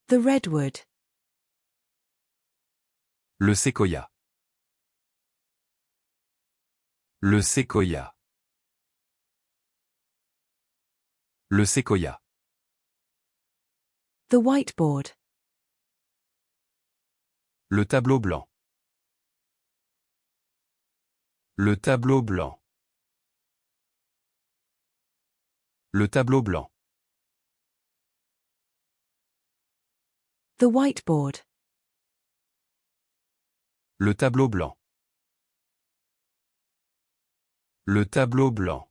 The redwood. Le séquoia. Le séquoia. Le séquoia. The whiteboard. Le tableau blanc. Le tableau blanc. Le tableau blanc. The whiteboard. Le tableau blanc. Le tableau blanc.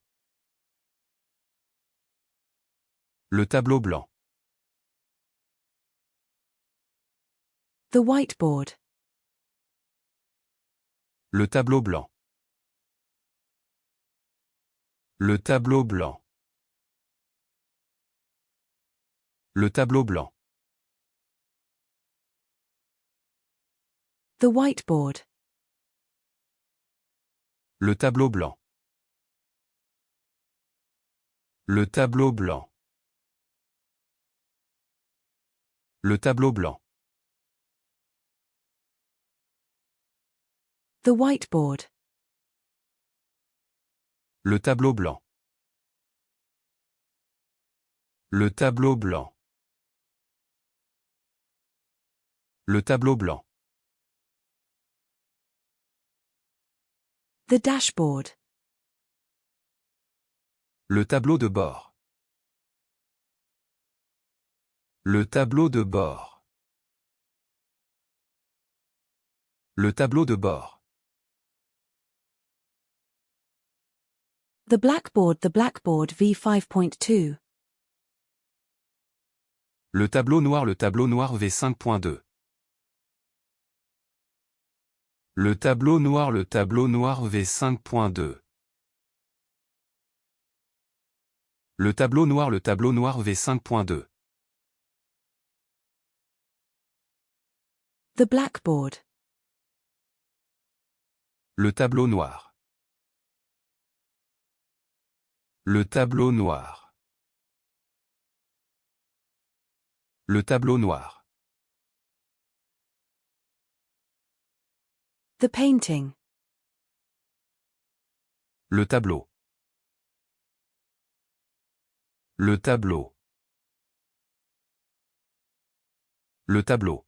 Le tableau blanc. The whiteboard. Le tableau blanc. Le tableau blanc. Le tableau blanc. The whiteboard. Le tableau blanc. Le tableau blanc. Le tableau blanc. The whiteboard. Le tableau blanc. Le tableau blanc. Le tableau blanc. The dashboard. Le tableau de bord. Le tableau de bord. Le tableau de bord. The blackboard V5.2. Le tableau noir V5.2. Le tableau noir V5.2. Le tableau noir V5.2. The blackboard. Le tableau noir. Le tableau noir. Le tableau noir. The painting. Le tableau. Le tableau. Le tableau.